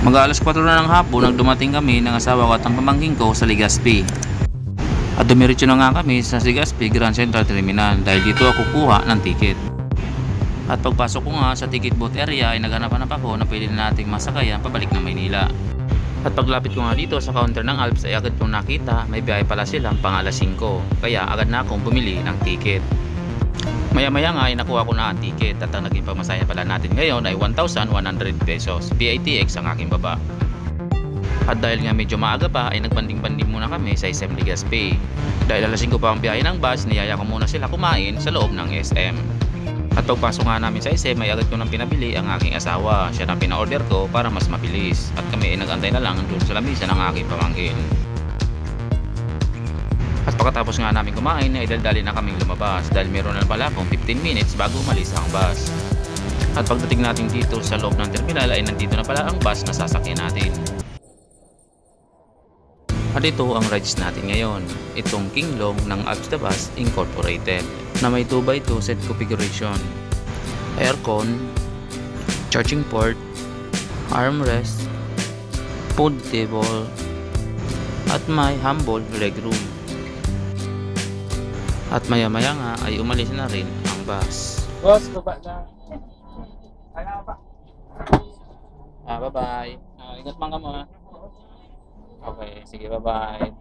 Mag-aalas 4 na ng hapon nang dumating kami ng asawa ko at ang pamangkin ko sa Legazpi. At dumiretso na nga kami sa Legazpi Grand Central Terminal dahil dito ako kuha ng ticket. At pagpasok ko nga sa ticket booth area ay naghanap-hanap ako na pwede na nating masakayan pabalik ng Maynila. At paglapit ko nga dito sa counter ng Alps ay agad kong nakita may biyahe pala silang pang alas 5. Kaya agad na akong bumili ng ticket. Maya-maya nga ay nakuha ko na ang ticket at ang naging pamasahe pala natin ngayon ay 1,100 pesos. PITX ang aking baba. At dahil nga medyo maaga pa ay nagbanding-banding muna kami sa SM Legazpi. Dahil alas 5 pa ang biyahe ng bus, niyaya ko muna sila kumain sa loob ng SM. At pagpasok nga namin sa SM ay agad ko nang pinabili ang aking asawa. Siya na pina-order ko para mas mabilis. At kami ay nag-antay na lang doon sa lamisa ng aking pamangkin. At pagkatapos nga namin kumain ay daldali na kaming lumabas dahil meron na pala akong 15 minutes bago umalis ang bus. At pagdating natin dito sa loob ng terminal ay nandito na pala ang bus na sasakyan natin. At ito ang rides natin ngayon. Itong King Long ng Alps the Bus Incorporated na may 2x2 set configuration, aircon, charging port, armrest, food table, at may humble legroom. At maya-maya nga ay umalis na rin ang bus. Boss, baba na. Kaya pa. Bye-bye. Ingat man ka mo. Okay, sige, bye-bye.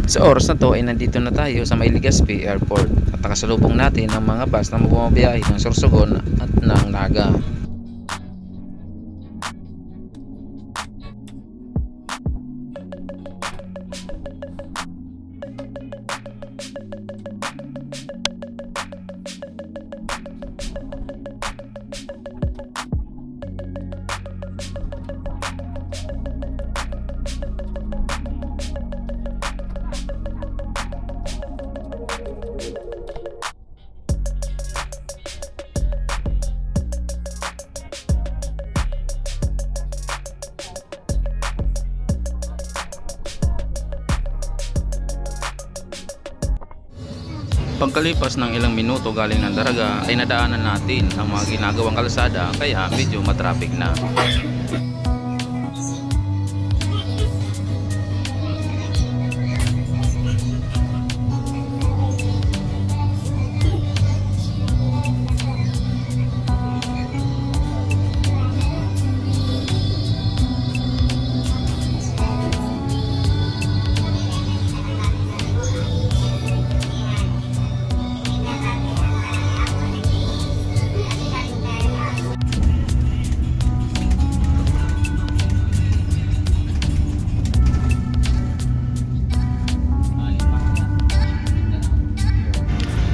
Sa oras na to ay nandito na tayo sa may Legazpi Airport at nakasalubong natin ang mga bus na bumabiyahe ng Sorsogon at ng Naga. Pagkalipas ng ilang minuto galing ng Daraga ay nadaanan natin ang mga ginagawang kalsada kaya medyo matraffic na.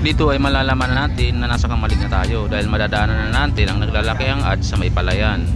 Dito ay malalaman na natin na nasa kamalig na tayo dahil madadaanan na natin ang naglalaki ang ads sa may palayan.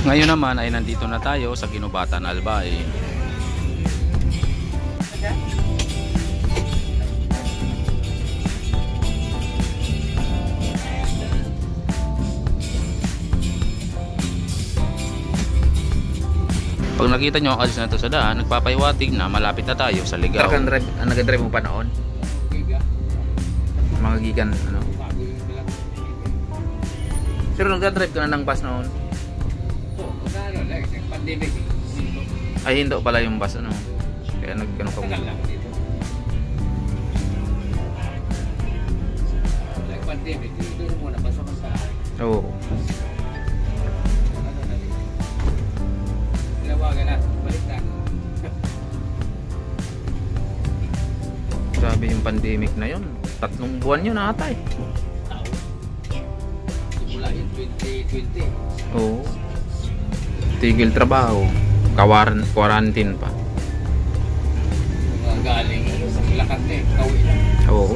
Ngayon naman ay nandito na tayo sa Ginubatan Albay. Pag nakita nyo ang ads na ito sa daan, nagpapahiwatig na malapit na tayo sa Ligaw. Ang nag-drive mo pa noon? Mga gigan, ano? Pero nag-drive ka na ng bus noon? Oo, ano, like, pandemic. Ay, hindi pala yung bus, ano? Kaya nagkano ka Tagal lang dito. Like pandemic, dito muna, basta magkain. Oo. Ano na dito? Tinawagan na, balik na. Grabe yung pandemic na yun. 3 buwan yun ata eh. Tao. Simula yun, 2020. Oo. Tigil trabaho. Quarantine pa. Mga galing, lakad na eh, kawi na. Oo.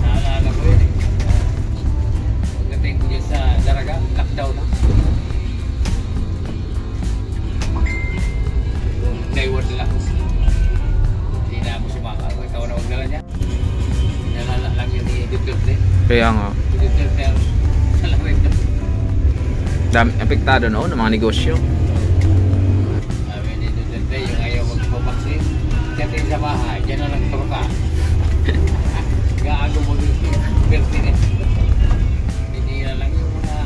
Naalala ko yun eh. Pagdating ko dyan sa Daraga, lockdown na. Naiwan nila ako. Hindi na ako sumaka. Ikaw na huwag dala niya. Nalala lang yun ni Duterte. Kaya nga. Duterte ang salarin na. Dami apektado noon ng mga negosyo. Sabi ni Duterte, yung ayaw magpapaksin. Diyan din sa bahay, dyan na nagtruka. Gaago mo Duterte na. Pinira lang yung mga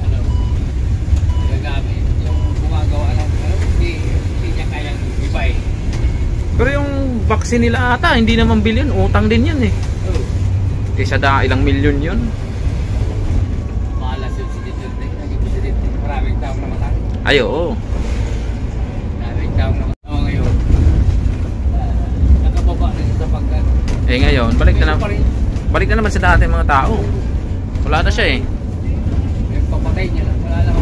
ano, gagamit. Yung gumagawa ng hindi niya kayang iba eh. Pero yung vaccine nila ata, hindi naman billion. Utang din yun eh. Oo. Isa ilang milyon yun. Malas yung si Duterte, naging presidente. Maraming taong namatay. Ay, oo. Maraming taong namatay. Oo, ngayon. Nakababa na siya sa pagkat. Eh ngayon, balik na naman sa dati mga tao. Wala na siya eh. Yung papatay niya lang. Wala lang.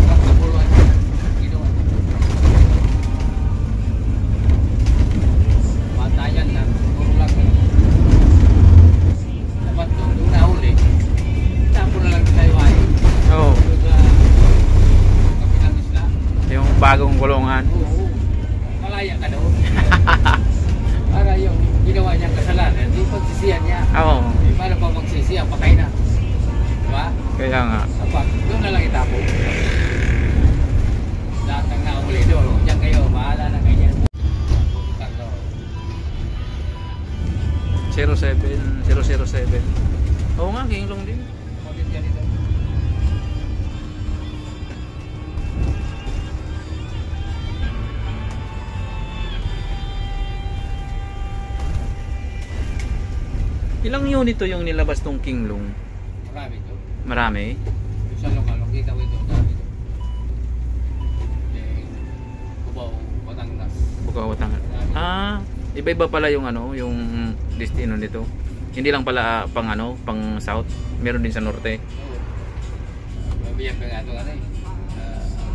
Nakapuluan siya. Ginawa. Patayan lang. Puro lang. Dapat nung nahuli, tapo na lang tayo ay. Oo. Kapilang isla. Yung bagong kulungan. Oo. Malaya ka doon. Para yung ginawa niyang kasalanan, yung pagsisiyan niya. Oo. Para pa magsisiyan, patay na. Diba? Kaya nga. Dapat doon na lang itapo. Lahat ng nahuli doon. Diyan kayo, bahala na ganyan. Tatlo. 007. Oo nga, Kinglong din. Model ka dito. Ilang unit to yung nilabas tong Kinglong? Marami doon. Marami. Yung sa lokal, kita ko ito. Marami doon. Cubao, Batangas. Bukawatang. Ah, iba-iba pala yung ano, yung destino nito. Hindi lang pala pang ano, pang south. Meron din sa norte. Oo. Mabiyak ka nga ito ano eh.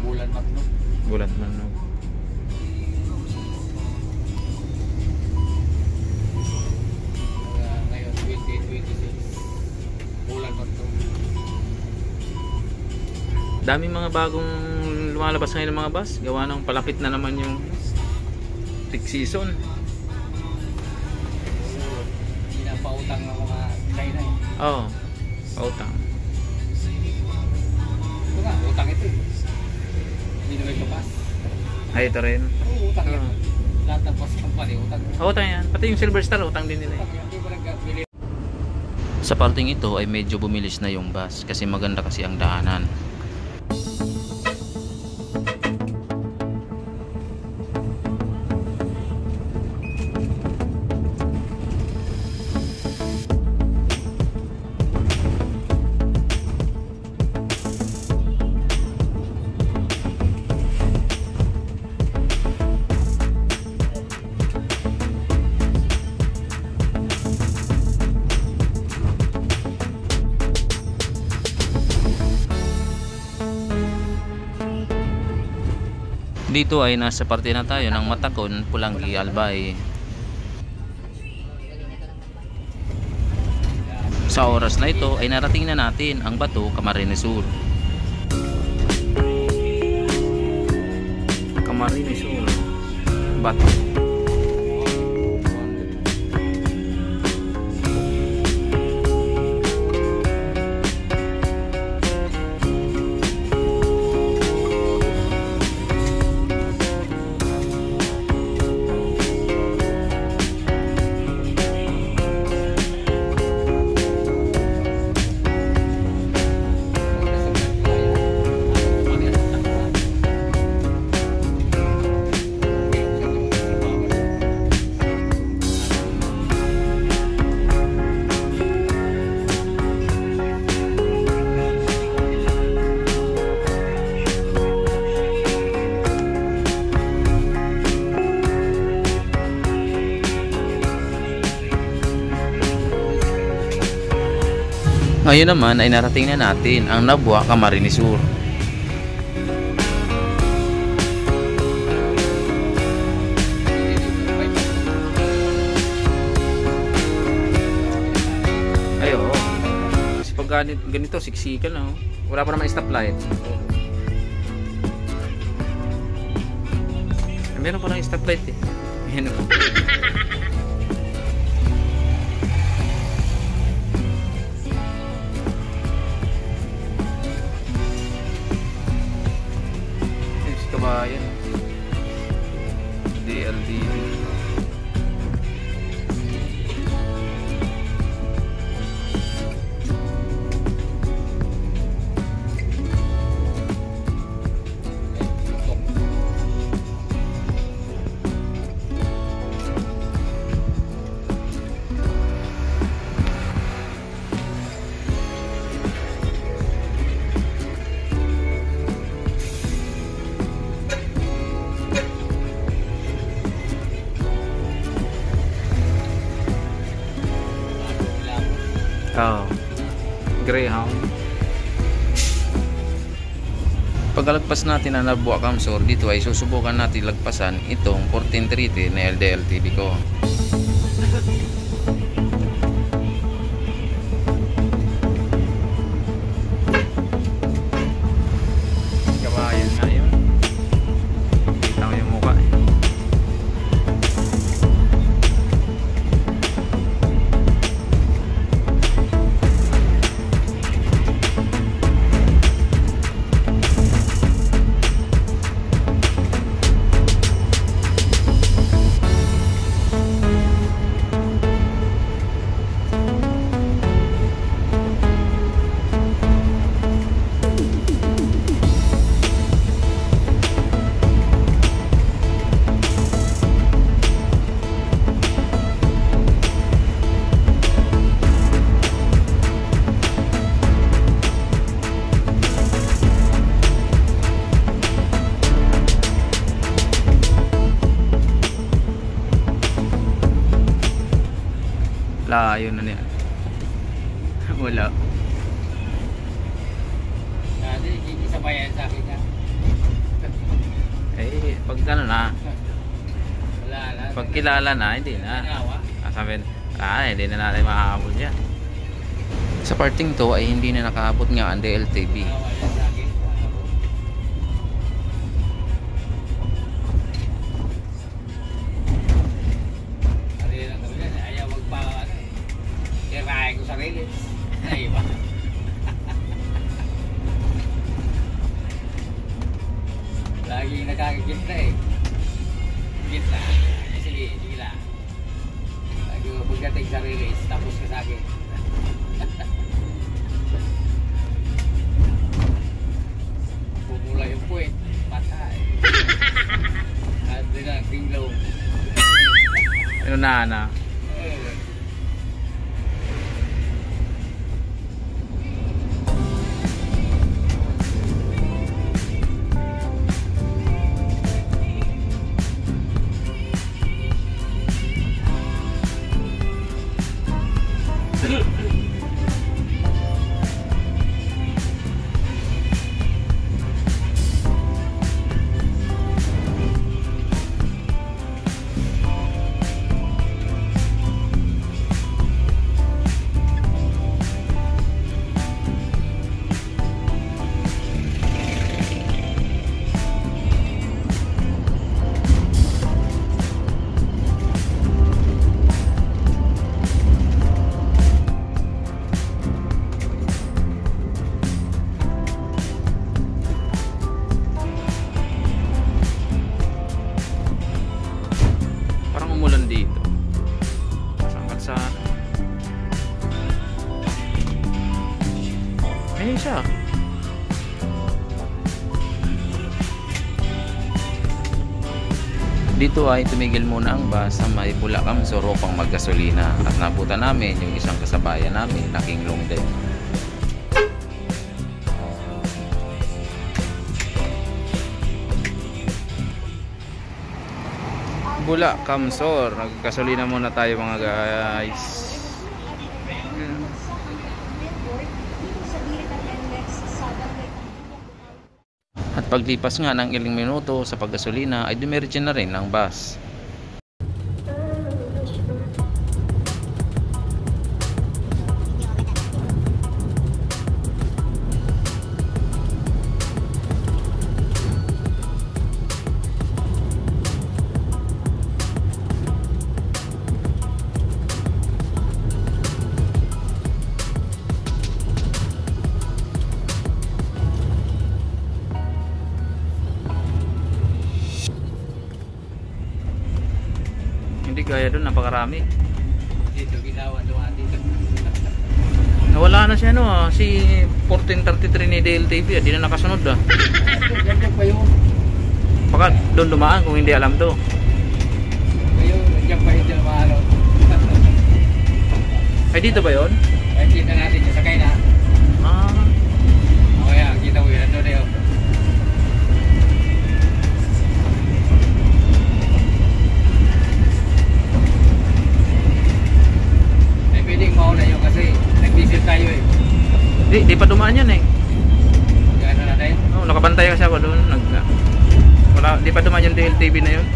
Bulan Matno. Gulat man no. Ngayon, 2026. Bulan Matno. Daming mga bagong lumalabas ngayon ng mga bus. Gawa ng palapit na naman yung peak season. Pinapautang ng mga China eh. Oo. Pautang. Ito nga, utang ito eh. Hindi naman ito pass. Ay, ito rin. Oo, utang yan. Oo. Lahat ng pass company, utang. Utang yan. Pati yung Silver Star, utang din nila. Utang yan, hindi ba nagkabili? Sa parting ito ay medyo bumilis na yung bus kasi maganda kasi ang daanan. Dito ay nasa parte na tayo ng Matakon, Pulanggi, Albay. Sa oras na ito ay narating na natin ang Bato, Camarines Sur. Camarines Sur, Bato. Ngayon naman ay narating na natin ang Nabua, Camarines Sur. Ay, oo. Kasi pag ganito, siksikan na. Wala pa naman stoplight. Meron pa ng stoplight eh. Ayan o. Kabayan. DLTV. Oh, Greyhound. Pagkalagpas natin ang Nabua Camsor, dito ay susubukan natin lagpasan itong 1430 na LDLTV ko. Kabayan nga yun. Kita mo yung mukha eh. Layo na niya. Wala. Dati, kikisabayan sa akin na. Eh, pag ano na, Wala na. pag kilala na, hindi na. Ginawa. Sabi, hindi na natin makaabot yan. Sa parting to ay hindi na nakaabot nga ang DLTV. Ginawa yan sa akin. Ari lang kami yan. Ayaw magpa, kirahin ko sarili. Ay, ba? Laging nakakagitna eh. Gitna. Sige, sige lang. Lagi ko pagdating sa release, tapos ka sa akin. Pumula yung puwet. Patay. At din ang tinglaw. Ano na? siya. Dito ay tumigil muna ang bus sa may Bulacan sa Ropang maggasolina at nabutan namin yung isang kasabayan namin na kinglong din. Bulacan Sur, naggasolina muna tayo mga guys. Paglipas nga ng ilang minuto sa paggasolina ay dumiretso na rin ang bus. Hindi gaya doon, napakarami. Dito ginawa doon dito. Nawala na siya si 1433 ni DLTV, di na nakasunod Nandiyan pa yun. Baka doon dumaan kung hindi alam to. Ayun, nandiyan pa hindi mahalo. Ay dito ba yon? Ay kita natin yung sakay na. Ah, O kaya, kita mo yun. Ano na yun? Ay pwedeng mauna yun kasi nag-diesel tayo eh. di pa dumaan yan eh. Gano'n natin? Oh, nakabantay kasi ako doon. Wala, di pa dumaan yung DLTV na yun.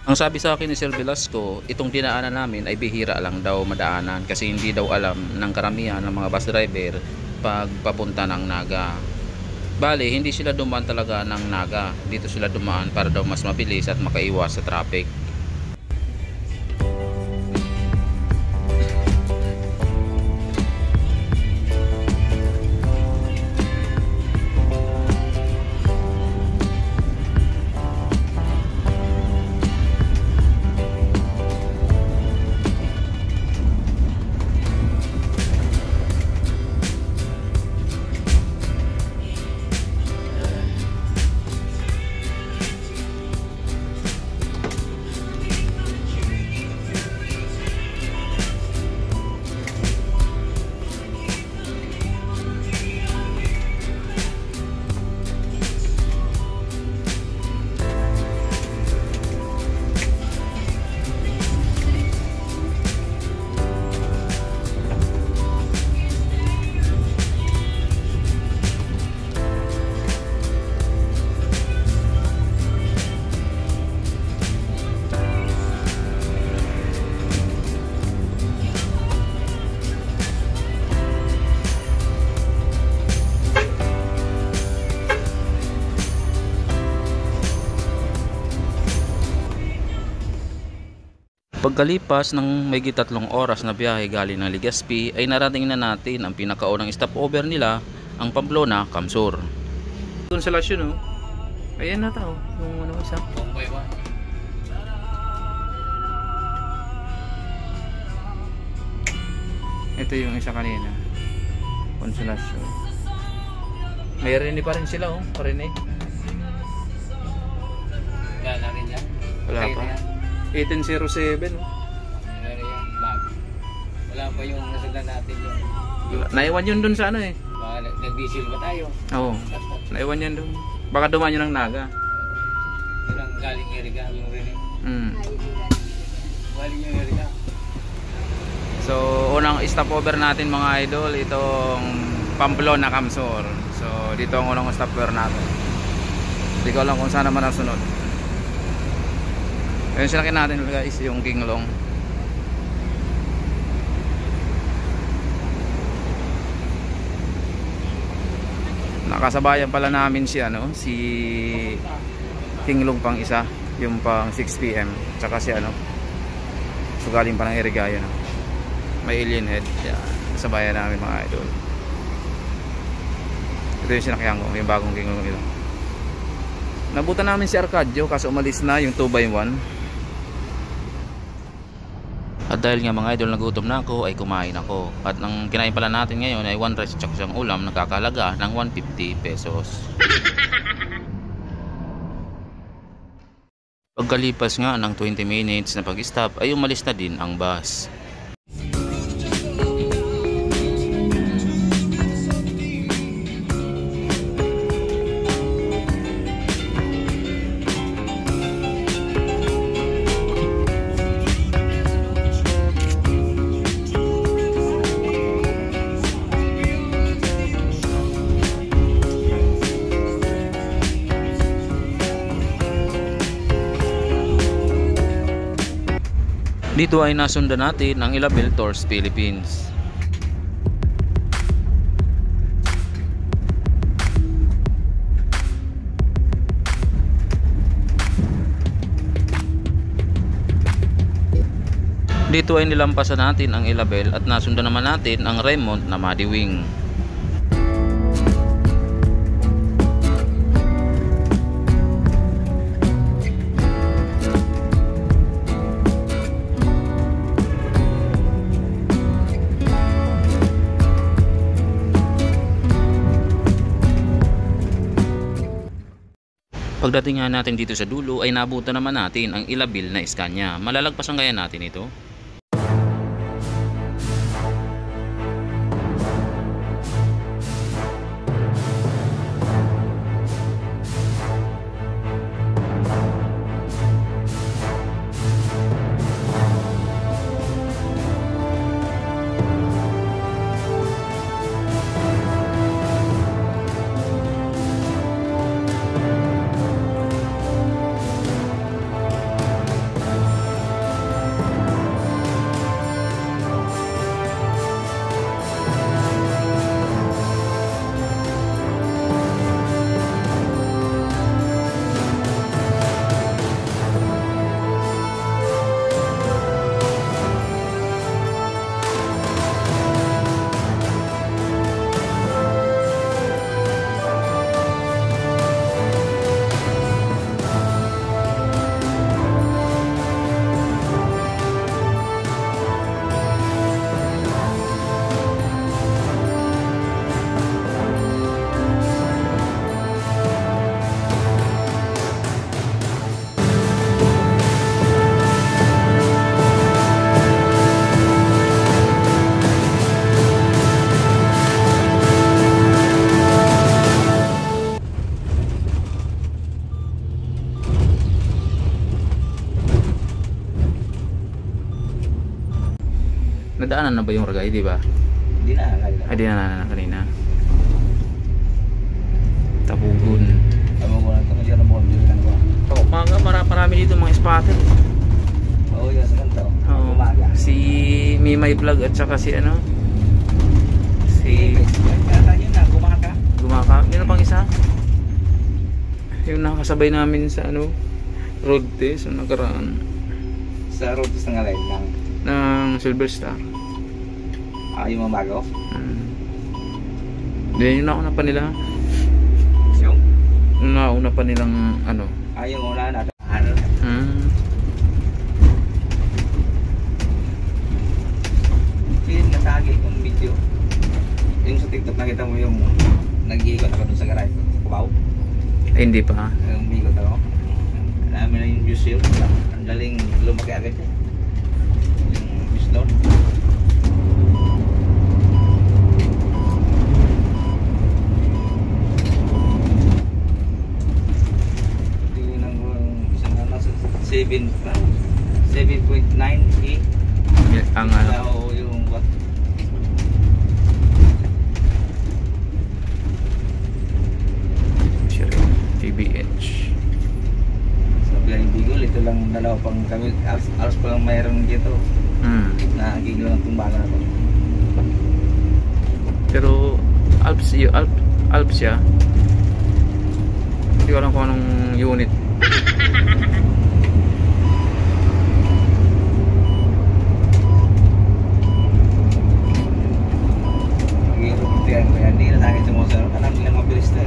Ang sabi sa akin ni Sir Velasco, itong dinaanan namin ay bihira lang daw madaanan kasi hindi daw alam ng karamihan ng mga bus driver pag papunta ng Naga. Bale, hindi sila dumaan talaga ng Naga. Dito sila dumaan para daw mas mabilis at makaiwas sa traffic. Pagkalipas ng may 3 oras na biyahe galing ng Legazpi ay narating na natin ang pinakaunang stopover nila, ang Pamplona, Camsur. Konsolasyon ayan na tao, yung isa. Bombay ba? Ito yung isa kanina, Konsolasyon. May rini pa rin sila parinig. Wala na rin yan. Wala pa. 1807 Wala rin yan. Bag. Wala pa yung nasundan natin yung... Naiwan yun dun sa Baka nag-diesel ba tayo? Oo, naiwan yan dun. Baka dumaan yun ng Naga. Yun ang galing Eriga, yung rin. Galing yung Eriga. So, unang stopover natin mga idol, itong Pamplona, Camsur. So, dito ang unang stopover natin. Hindi ko alam kung saan naman ang sunod. Ayun sinakyan natin guys, yung Kinglong. Nakasabayan pala namin si Kinglong pang isa, yung pang 6 PM, tsaka si so galing pa ng Irigayo may alien head. Yan, kasabayan namin mga idol. Ito yung sinakyan ko, yung bagong Kinglong ito. Nabutan namin si Arcadio kaso umalis na yung 2x1. At dahil nga mga idol nagutom na ako ay kumain ako. At ang kinain pala natin ngayon ay 1 rice at isang ulam, nakakalaga ng 150 pesos. Pagkalipas nga ng 20 minutes na pag-stop ay umalis na din ang bus. Dito ay nasundan natin ang Ilabel Tours Philippines. Dito ay nilampasan natin ang Ilabel at nasundan naman natin ang Raymond na Madiwing. Pagdating nga natin dito sa dulo ay nabutan naman natin ang Ilabel na Scania. Malalagpasan kaya natin ito? Nadaanan na ba yung Ragay, di ba? Hindi na, kanina. Ay, di na kanina. Tabugon. Tama ko lang ito, hindi na bond yun lang ko. Oh, marami dito mga spotter. Oo, yun sa kanto. Oh, Umaga. si Mimay Vlog at saka si ano? Si Kaya yun na, gumaka. Gumaka. Meron pang isa? Yung nakasabay namin sa ano? Road test, yung nakaraan. Sa road test ng alay Ng Silver Star. Yung mga bago. Then yung nauna pa nila. Yung? Yung nauna pa nilang ano. Yung una na. Yung natagi yung video. Yung sa TikTok nakita mo yung nag-iikot ako dun sa garage. Sa Cubao. Ay, hindi pa. Yung umiikot ako. Dami na yung views yun. Ang galing lumaki agad eh. Yung views doon. Tingnan ko yung isang ano sa 7.9e. Ang ano. So, yung what? Sure. TBH. Sabi lang yung Bigol, ito lang dalawa pang kami. Alas pa lang mayroon dito. Nakagigil lang itong bala na to. Pero Alps siya. Hindi ko alam kung anong unit. Mag-i-report ko yan. Hindi na sa akin sumusunod. Alam nila mabilis na.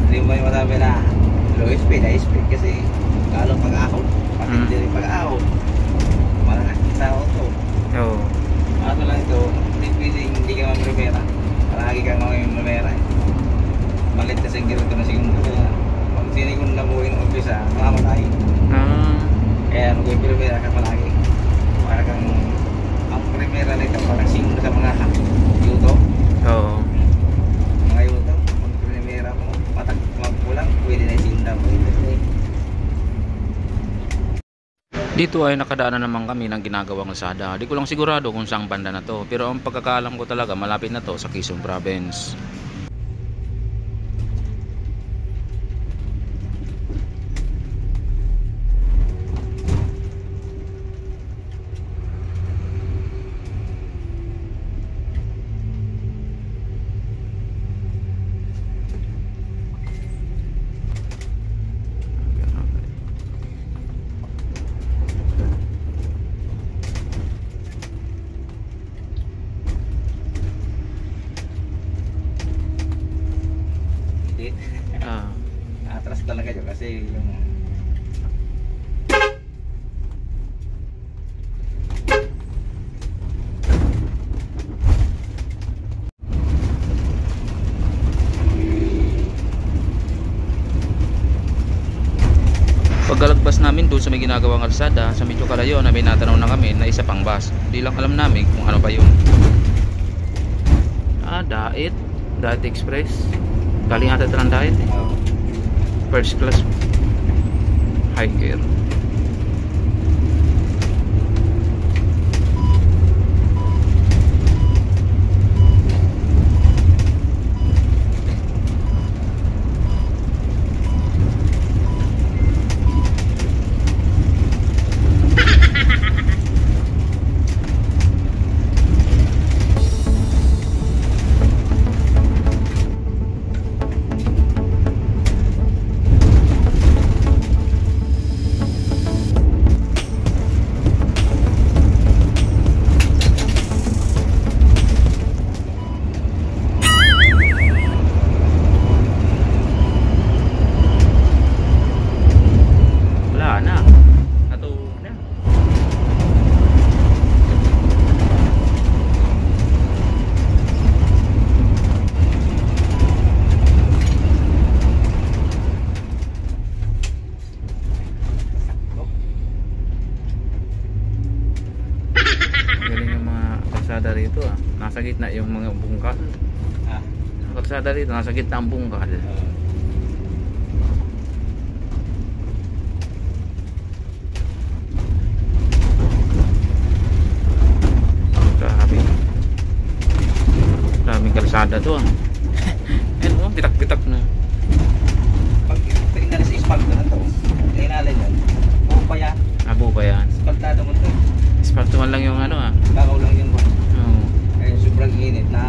Hindi mo yung masabi na low speed, high speed. Kasi kalong pag-ahon. Pati hindi rin pag-ahon. Malangat sa auto. Oo. Ano lang ito, hindi pwedeng hindi ka mamrimera. Palagi kang mamrimera. Malit kasi ang girito na segundo. Pag sinikon na buhay ng umpisa, mamamatay. Kaya mag-primera ka palagi. Para kang ang primera na ito, parang segundo sa mga yuto. Oo. Mga yuto, mag-primera mo, magpulang, pwede na isinda. Dito ay nakadaanan naman kami ng ginagawang kalsada. Di ko lang sigurado kung saang banda na to. Pero ang pagkakaalam ko talaga malapit na to sa Quezon Province. talaga yun kasi yung Pagkalagpas namin doon sa may ginagawang kalsada sa medyo kalayo na may natanaw na kami na isa pang bus. Di lang alam namin kung ano ba yun. Dait Express. Galing ata ito ng Dait eh. First class hiker. Kalsada rito nasa gitna yung mga bungkal. Kalsada rito nasa gitna ang bungkal. Daming kalsada to ano, bitak-bitak na. pag inalis sa ispalto na to, inalay yan, buo pa yan. Abo pa yan. Ispaltado mo to. Ispalto man lang yung ano Kakaw lang yun ba? Oo. Eh, sobrang init na.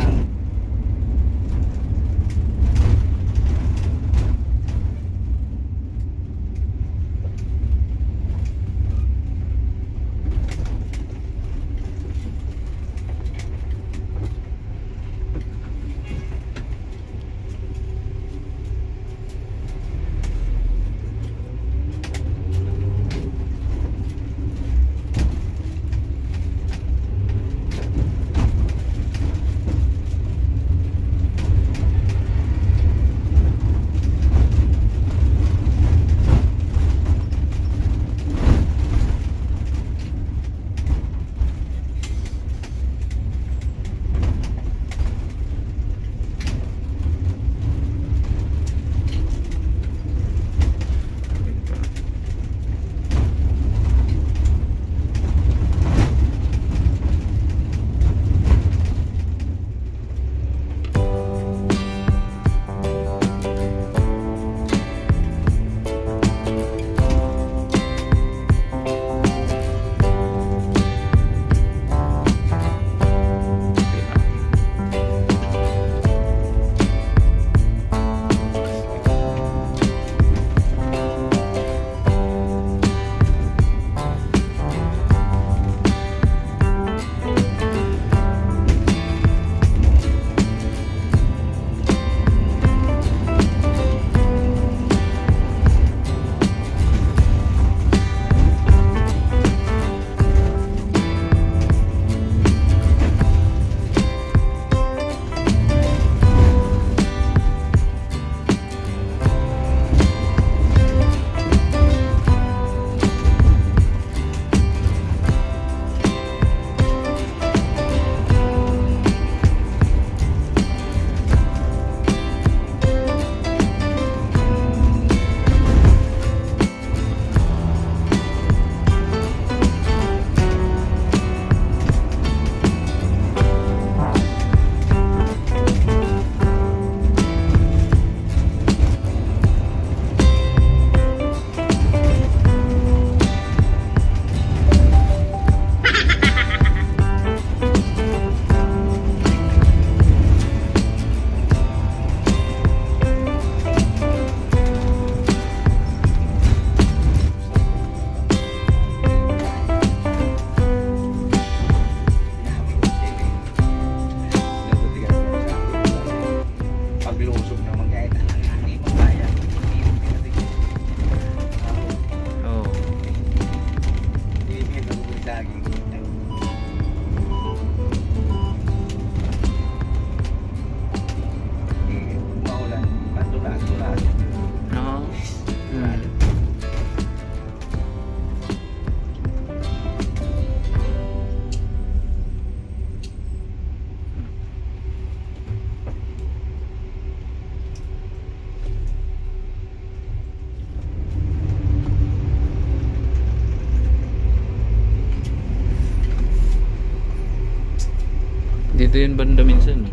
Dito yun banda minsan.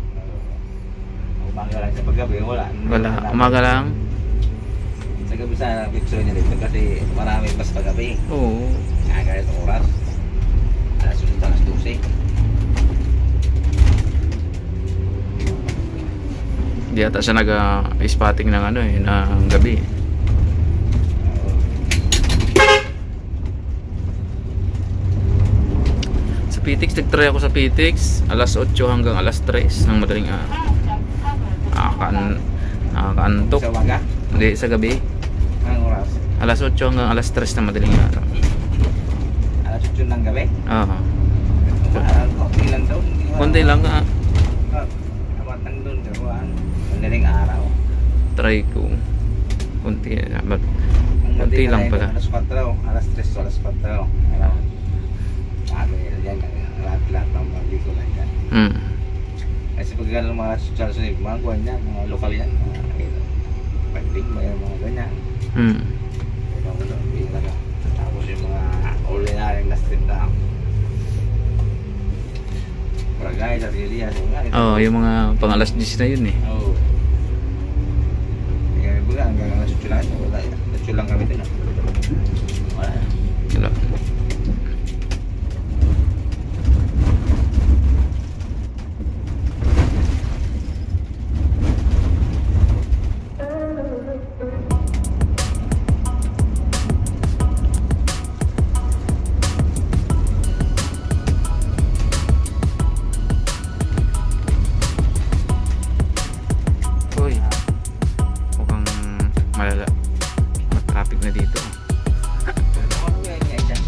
Umaga lang sa paggabi, wala. Wala. Umaga lang. Sa gabi sana picture niya dito kasi marami mas paggabi. Oo. Kahit oras. Alas 8 alas 12. Hindi ata siya nag-spotting ng ano eh, ng gabi. Sa PTX, nag-try ako sa PTX. Alas 8 hanggang alas 3 ng madaling araw. Nakakaantok. Sa umaga? Hindi, sa gabi. Anong oras? Alas 8 hanggang alas 3 ng madaling araw. Alas 8 ng gabi? Oo. Konti lang daw. Konti lang nga. Kamatang doon, karuan. Madaling araw. Try ko. Konti. But, Ang konti madaling lang araw, pala. Alas 4, alas 3 o alas 4. Sabi nila dyan, lahat ng mga dito lang dyan. Kasi pag gano'n mga social sunib, mga kuwan yan, mga lokal yan, mga pagding, mga ganyan. Tapos yung mga ordinary na street na Barangay, Sardilia, Oo, yung mga pang alas 10 na yun eh. Oo. Kaya baga, hanggang alas 8 lang ito, wala. Alas 8 lang kami din. Wala. Wala. Uy, mukhang malala. Traffic na dito. Ano yan niya dyan?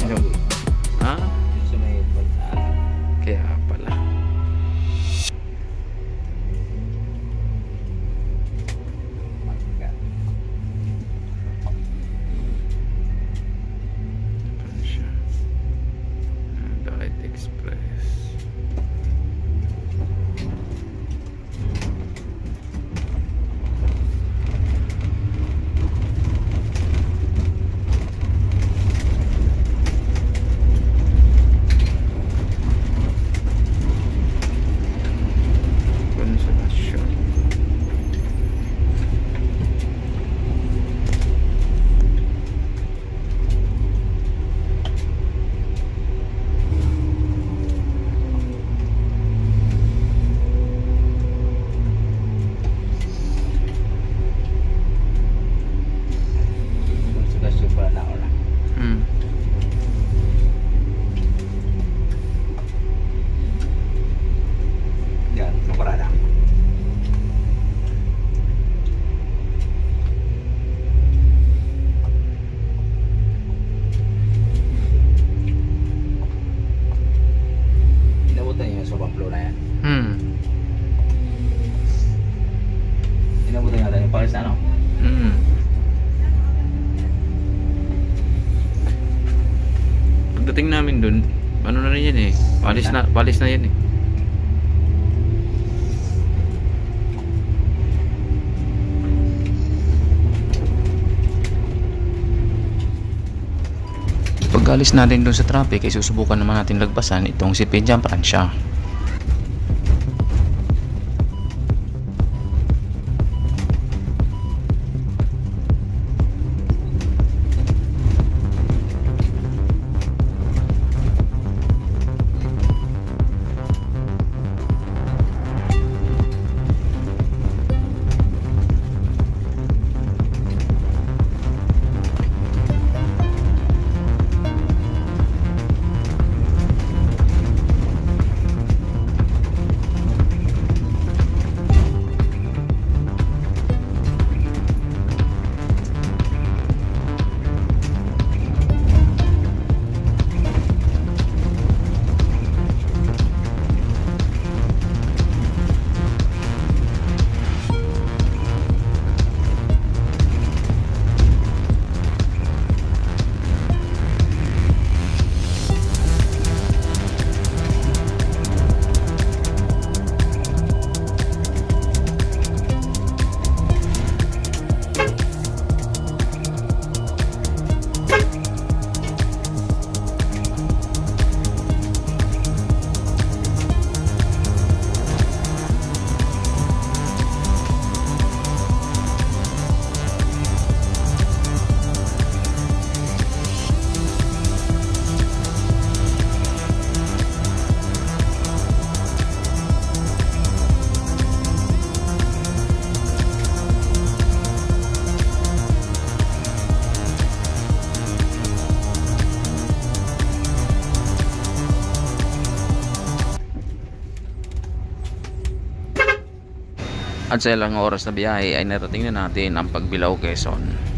Ano? Ha? Sa may Kaya pala. Ano siya? Light Express. Konsolasyon. sudah coba na orang. Yan, kaparada. Inabutan niyo yung sobrang flow na yan. Inabutan niyo natin yung Paris na ano? Pagdating namin dun, ano na rin yan eh. Palis na yan eh. Pag-alis natin dun sa traffic ay susubukan naman natin lagpasan itong si Pinjam Pransya. At sa ilang oras na biyahe ay narating na natin ang Pagbilao, Quezon.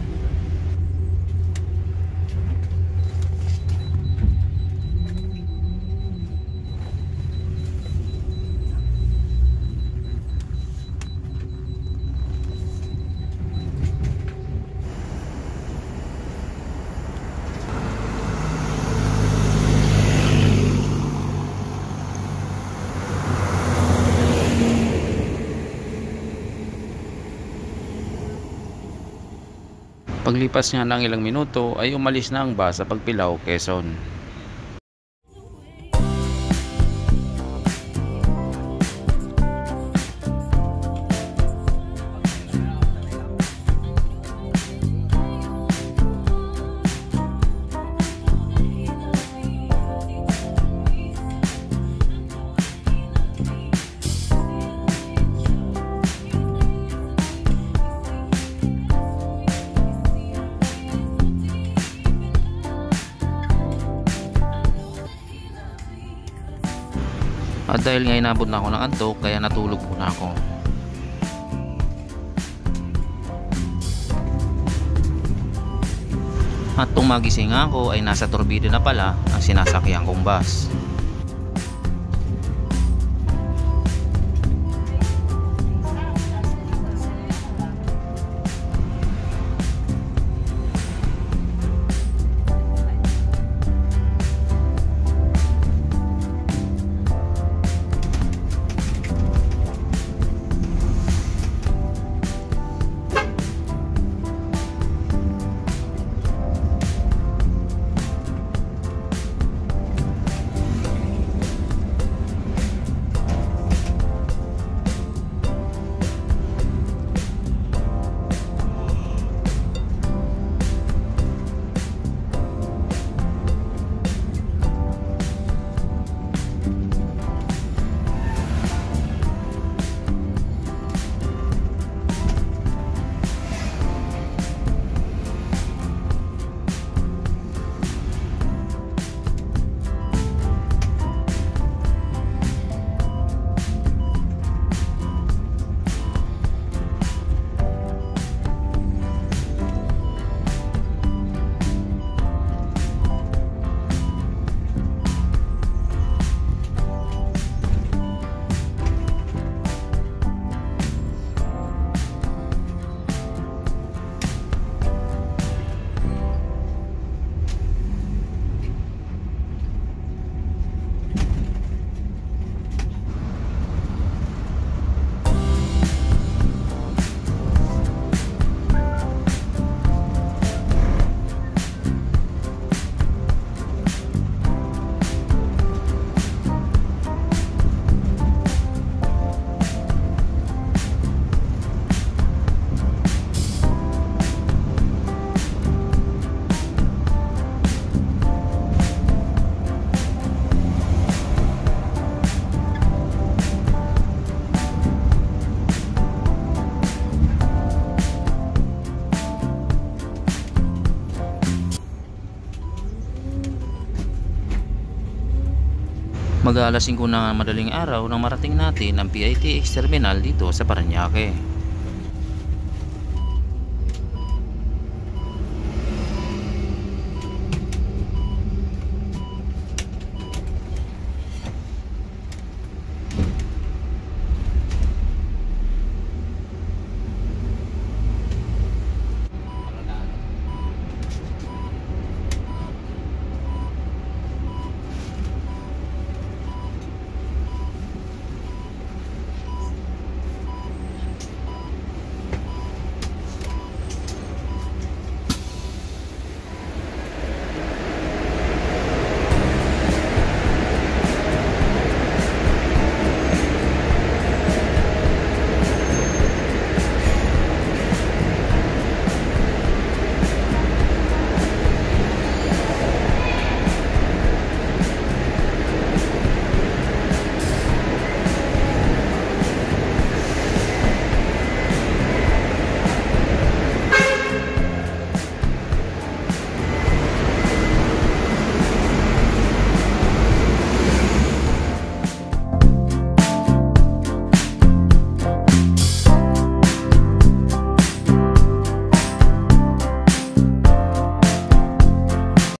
Paglipas nga ng ilang minuto ay umalis na ang bus sa Pagbilao, Quezon. At dahil nga inabot na ako ng antok, kaya natulog muna ako. At kung magising ako ay nasa torbido na pala ang sinasakyan kong bus. Mag-aalas 5 na madaling araw nang marating natin ang PITX terminal dito sa Parañaque.